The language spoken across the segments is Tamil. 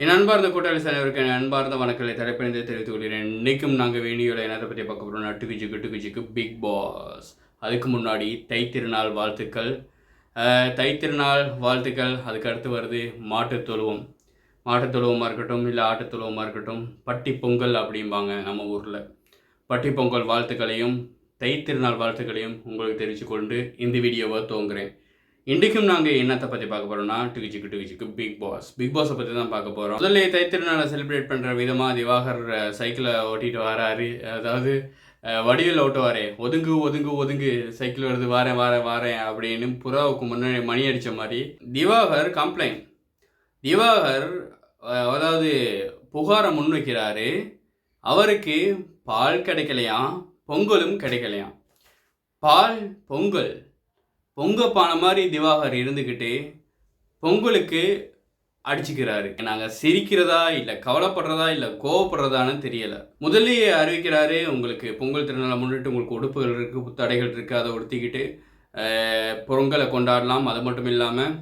என் அன்பார்ந்த கூட்டாளி அனைவருக்கு என் அன்பார்ந்த வணக்கங்களை தலைப்பணிந்து தெரிவித்துக் கொள்கிறேன். இன்றைக்கும் நாங்கள் வீடியோவில் என்னத்தை பற்றி பார்க்க போகிறோம், நட்டுக்குச்சிக்கு பிக் பாஸ். அதுக்கு முன்னாடி தைத்திருநாள் வாழ்த்துக்கள். தைத்திருநாள் வாழ்த்துக்கள். அதுக்கு அடுத்து வருது மாட்டுத்தொழுவம். மாட்டுத்தொழுவமாக இருக்கட்டும், இல்லை ஆட்டுத்தொழுவமாக இருக்கட்டும், பட்டி பொங்கல் அப்படிம்பாங்க நம்ம ஊரில். பட்டி பொங்கல் வாழ்த்துக்களையும் தைத்திருநாள் வாழ்த்துக்களையும் உங்களுக்கு தெரிவித்துக்கொண்டு இந்த வீடியோவை துவங்குறேன். இன்றைக்கும் நாங்கள் என்னத்தை பற்றி பார்க்க போகிறோம்னா, டுகிச்சிக்கு பிக் பாஸை பற்றி தான் பார்க்க போகிறோம். முதல்ல தைத்திருநாளை செலிப்ரேட் பண்ணுற விதமாக திவாகர் சைக்கிளை ஓட்டிகிட்டு வராரு. அதாவது வடிவில் ஓட்டுவாரே, ஒதுங்கு சைக்கிள் வருது, வாரேன் அப்படின்னு புறாவுக்கு முன்னாடி மணி அடித்த மாதிரி திவாகர் கம்ப்ளைண்ட். திவாகர் அதாவது புகாரை முன்வைக்கிறாரு. அவருக்கு பால் கிடைக்கலையாம், பொங்கலும் கிடைக்கலையாம். பால் பொங்கப்பான மாதிரி திவாகர் இருந்துக்கிட்டு பொங்கலுக்கு அடிச்சுக்கிறாரு. நாங்கள் சிரிக்கிறதா இல்லை கவலைப்படுறதா இல்லை கோவப்படுறதான்னு தெரியலை. முதல்லையே அறிவிக்கிறாரு, உங்களுக்கு பொங்கல் திருநாளை முன்னிட்டு உங்களுக்கு உடுப்புகள் இருக்குது, புத்தடைகள் இருக்குது, அதை உடுத்திக்கிட்டு பொங்கலை கொண்டாடலாம். அது மட்டும் இல்லாமல்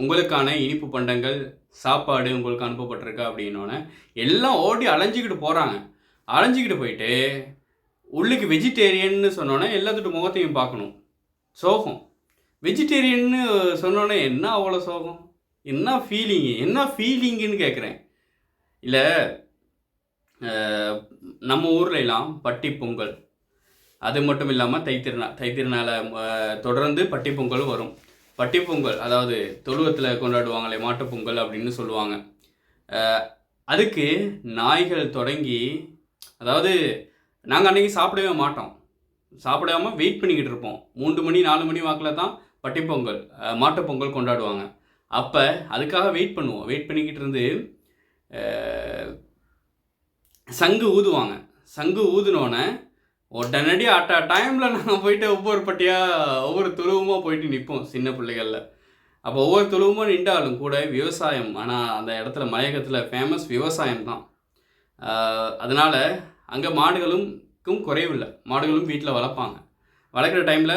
உங்களுக்கான இனிப்பு பண்டங்கள் சாப்பாடு உங்களுக்கு அனுப்பப்பட்டிருக்கா அப்படின்னோடனே எல்லாம் ஓடி அலைஞ்சிக்கிட்டு போகிறாங்க. அலைஞ்சிக்கிட்டு போயிட்டு உள்ளுக்கு வெஜிடேரியன்னு சொன்னோன்னே எல்லாத்துட்டு முகத்தையும் பார்க்கணும். சோகம். வெஜிடேரியன்னு சொன்னோன்னே என்ன அவ்வளோ சோகம், என்ன ஃபீலிங்குன்னு கேட்குறேன். இல்லை, நம்ம ஊர்லெலாம் பட்டி பொங்கல், அது மட்டும் இல்லாமல் தைத்திருநாளை தொடர்ந்து பட்டி பொங்கலும் வரும். பட்டி பொங்கல் அதாவது தொழுவத்தில் கொண்டாடுவாங்களே மாட்டுப்பொங்கல் அப்படின்னு சொல்லுவாங்க. அதுக்கு நாய்கள் தொடங்கி, அதாவது நாங்கள் அன்றைக்கி சாப்பிடவே மாட்டோம், சாப்பிடாமல் வெயிட் பண்ணிக்கிட்டு இருப்போம். 3 மணி 4 மணி வாக்கில் தான் பட்டிப்பொங்கல் மாட்டுப்பொங்கல் கொண்டாடுவாங்க. அப்போ அதுக்காக வெயிட் பண்ணிக்கிட்டு இருந்து சங்கு ஊதுவாங்க. சங்கு ஊதுனோன்னே உடனடி டைமில் நாங்கள் போயிட்டு ஒவ்வொரு துருவமாக போயிட்டு நிற்போம் சின்ன பிள்ளைகளில். அப்போ ஒவ்வொரு துருவமாக நின்றாலும் கூட விவசாயம், ஆனால் அந்த இடத்துல மலையகத்தில் ஃபேமஸ் விவசாயம் தான். அதனால் அங்கே மாடுகளுக்கும் குறைவில்லை, மாடுகளும் வீட்டில் வளர்க்குற டைமில்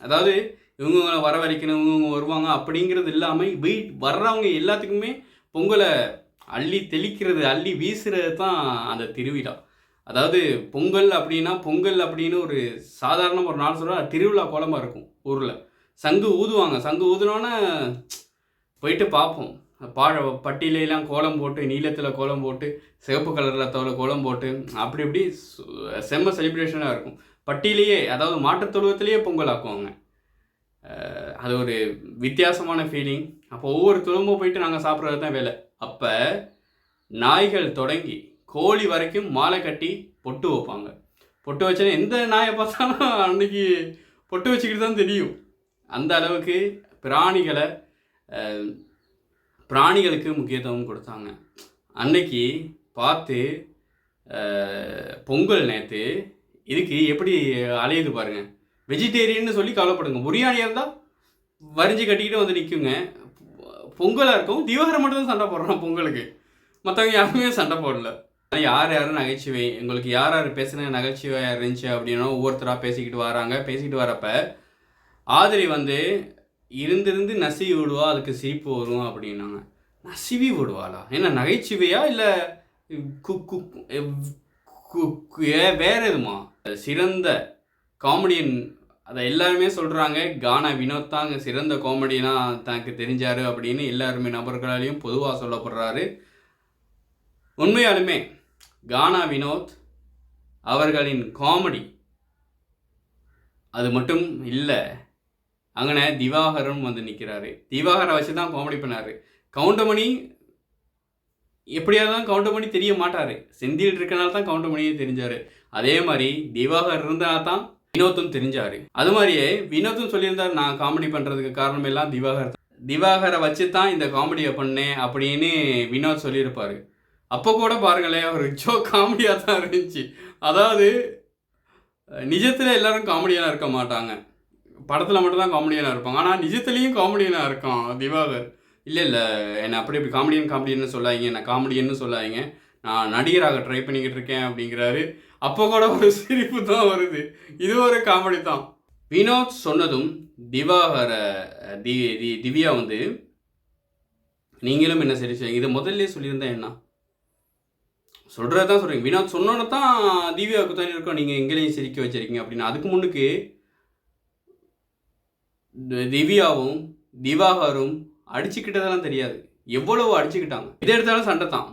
அதாவது இவங்க வர வரைக்கணும், இவங்க வருவாங்க அப்படிங்கிறது இல்லாமல் வர்றவங்க எல்லாத்துக்குமே பொங்கலை அள்ளி தெளிக்கிறது, அள்ளி வீசுறது தான் அந்த திருவிழா. அதாவது பொங்கல் அப்படின்னு ஒரு சாதாரண ஒரு நாள் சொல்கிற திருவிழா கோலமாக இருக்கும் ஊரில். சங்கு ஊதுவாங்க. சங்கு ஊதுனோன்னே போயிட்டு பார்ப்போம். பட்டியிலாம் கோலம் போட்டு, நீளத்தில் கோலம் போட்டு, சிவப்பு கலரில் கோலம் போட்டு, அப்படி செம்ம செலிப்ரேஷனாக இருக்கும். பட்டியிலேயே, அதாவது மாட்டுத்தொழுவத்திலேயே பொங்கல் ஆக்குவாங்க. அது ஒரு வித்தியாசமான ஃபீலிங். அப்போ ஒவ்வொரு தொழும்பும் போயிட்டு நாங்கள் சாப்பிட்றது தான் வேலை. அப்போ நாய்கள் தொடங்கி கோழி வரைக்கும் மாலை கட்டி பொட்டு வைப்பாங்க. பொட்டு வச்சோன்னா எந்த நாயை பார்த்தாலும் அன்றைக்கி பொட்டு வச்சுக்கிட்டு தான் தெரியும். அந்த அளவுக்கு பிராணிகளுக்கு முக்கியத்துவம் கொடுத்தாங்க. அன்னைக்கு பார்த்து பொங்கல் நேற்று இதுக்கு எப்படி அலையுது பாருங்கள். வெஜிடேரியன்னு சொல்லி கவலைப்படுங்க. பிரியாணியாக இருந்தால் வரிஞ்சு கட்டிக்கிட்டு வந்து நிற்குங்க. பொங்கலாக இருக்கும், திவாகரம் மட்டும் தான் சண்டை போடுறான் பொங்கலுக்கு, மற்றவங்க யாருமே சண்டை போடல. யார் நகைச்சுவை, உங்களுக்கு யார் பேசுன நகைச்சுவையாக இருந்துச்சு அப்படின்னா ஒவ்வொருத்தராக பேசிக்கிட்டு வரப்போ ஆதிரி இருந்து நசிவி விடுவா, அதுக்கு சிரிப்பு வரும் அப்படின்னாங்க. நசிவி விடுவாளா? என்ன நகைச்சுவையா இல்லை வேற எதுமா? சிறந்த காமெடியன் அதை எல்லாருமே சொல்கிறாங்க. கானா வினோத் தான் சிறந்த காமெடியனாக தனக்கு தெரிஞ்சார் அப்படின்னு எல்லாருமே நபர்களாலையும் பொதுவாக சொல்லப்படுறாரு. உண்மையாலுமே கானா வினோத் அவர்களின் காமெடி அது மட்டும் இல்லை, அங்கே திவாகரும் நிற்கிறாரு. திவாகரை வச்சு தான் காமெடி பண்ணார். கவுண்டமணி எப்படியாவது தான் கவுண்டமணி தெரிய மாட்டார், செந்தில் இருக்கனால தான் கவுண்டமணியே தெரிஞ்சார். அதே மாதிரி திவாகர் இருந்தால் தான் வினோத்தும் தெரிஞ்சார். அது மாதிரியே வினோத்தும் சொல்லியிருந்தார், நான் காமெடி பண்ணுறதுக்கு காரணம் எல்லாம் திவாகரை வச்சு தான் இந்த காமெடியை பண்ணேன் அப்படின்னு வினோத் சொல்லியிருப்பார். அப்போ கூட பாருங்களேன், ஒரு காமெடியாக தான் இருந்துச்சு. அதாவது நிஜத்தில் எல்லாரும் காமெடியனாக இருக்க மாட்டாங்க, படத்தில் மட்டும்தான் காமெடியனாக இருப்பாங்க. ஆனால் நிஜத்துலேயும் காமெடியனாக இருக்கான் திவாகர். இல்லை என்னை அப்படி காமெடியன்னு சொல்லாதீங்க, என்னை காமெடியன்னு சொல்லாதீங்க, நான் நடிகராக ட்ரை பண்ணிக்கிட்டு இருக்கேன் அப்படிங்கிறாரு. அப்போ கூட ஒரு சிரிப்பு தான் வருது. இது ஒரு காமெடி தான். வினோத் சொன்னதும் திவ்யா நீங்களும் என்ன சரி செய்யுங்க. இதை முதல்ல சொல்லியிருந்தா என்ன? சொல்கிறது தான் சொல்கிறீங்க. வினோத் சொன்னோன்னு தான் திவ்யாவுக்கு தான் இருக்கோம் நீங்கள் எங்களையும் சிரிக்க வச்சிருக்கீங்க அப்படின்னு. அதுக்கு முன்னுக்கு திவ்யாவும் திவாகரும் அடிச்சுக்கிட்டதெல்லாம் தெரியாது. எவ்வளவு அடிச்சுக்கிட்டாங்க. எதை எடுத்தாலும் சண்டை தான்.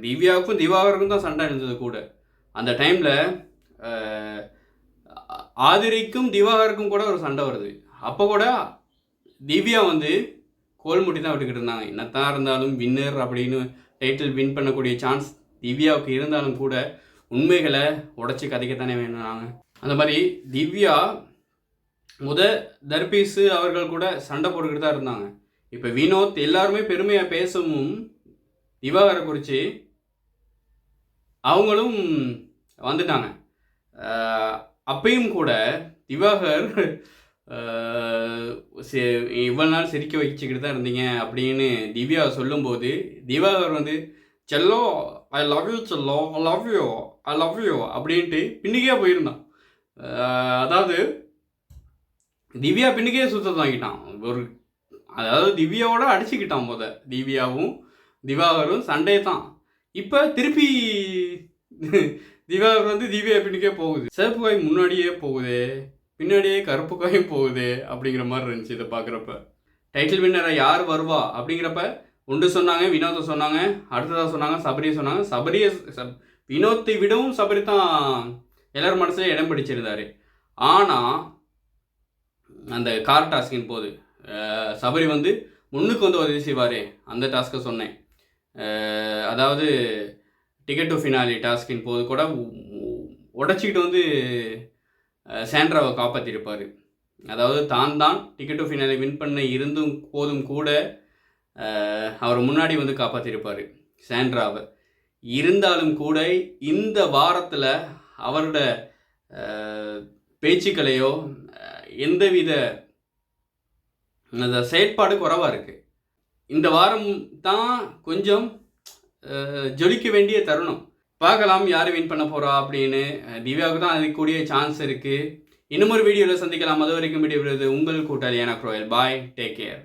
திவ்யாவுக்கும் திவாகருக்கும் தான் சண்டை இருந்தது கூட. அந்த டைமில் ஆதிரிக்கும் திவாகருக்கும் கூட ஒரு சண்டை வருது. அப்போ கூட திவ்யா வந்து கோல்முட்டி தான் விட்டுக்கிட்டு இருந்தாங்க. என்னத்தான் இருந்தாலும் வின்னர் அப்படின்னு டைட்டில் வின் பண்ணக்கூடிய சான்ஸ் திவ்யாவுக்கு இருந்தாலும் கூட உண்மைகளை உடச்சி கதைக்கத்தானே வேணும்னாங்க. அந்த மாதிரி திவ்யா தர்பீஸு அவர்கள் கூட சண்டை போட்டுக்கிட்டு தான் இருந்தாங்க. இப்போ வினோத் எல்லாருமே பெருமையாக பேசவும் திவாகரை குறித்து அவங்களும் வந்துட்டாங்க. அப்பையும் கூட திவாகர் இவ்வளோ நாள் சிரிக்க வச்சுக்கிட்டு தான் இருந்தீங்க அப்படின்னு திவ்யா சொல்லும்போது திவாகர் வந்து Cello I love you Cello I love you I love you அப்படின்ட்டு பின்னுக்கே போயிருந்தான். அதாவது திவ்யா பின்னுக்கே சுத்தம் வாங்கிட்டான். அதாவது திவ்யாவோட அடிச்சுக்கிட்டான் திவ்யாவும் திவாகரும் சண்டே தான். இப்போ திருப்பி திவாகர் வந்து திவ்யா பின்னுக்கே போகுது. சிவப்பு காய் முன்னாடியே போகுது, பின்னாடியே கருப்பு காயும் போகுது அப்படிங்கிற மாதிரி இருந்துச்சு இதை பார்க்குறப்ப. டைட்டில் வின்னரை யார் வருவா அப்படிங்கிறப்ப ஒன்று சொன்னாங்க, வினோத்தை சொன்னாங்க, அடுத்ததாக சொன்னாங்க சபரியை சொன்னாங்க. வினோத்தை விடவும் சபரி தான் எல்லாரும் மனசுல இடம் பிடிச்சிருந்தாரு. ஆனால் அந்த கார் டாஸ்கின் போது சபரி வந்து முன்னுக்கு வந்து உதவி செய்வார். அந்த டாஸ்க்கை சொன்னேன். அதாவது டிக்கெட் டு ஃபினாலி டாஸ்கின் போது கூட உடச்சிக்கிட்டு வந்து சாண்ட்ராவை காப்பாற்றிருப்பார். அதாவது தான் டிக்கெட் டு ஃபினாலி வின் பண்ண இருந்தும் போதும் கூட அவர் முன்னாடி வந்து காப்பாற்றிருப்பார் சாண்ட்ராவை. இருந்தாலும் கூட இந்த வாரத்தில் அவரோட பேச்சுக்களையோ எந்தவித அந்த செயற்பாடு குறைவாக இருக்குது. இந்த வாரம் தான் கொஞ்சம் ஜொலிக்க வேண்டிய தருணம். பார்க்கலாம் யார் வின் பண்ண போகிறா அப்படின்னு. திவ்யாவுக்கு தான் அதுக்கு கூடிய சான்ஸ் இருக்குது. இன்னும் ஒரு வீடியோவில் சந்திக்கலாம். அது வரைக்கும் வீடியோ உங்கள் கூட்டாளி எனக்கு ரோயல். பாய், டேக் கேர்.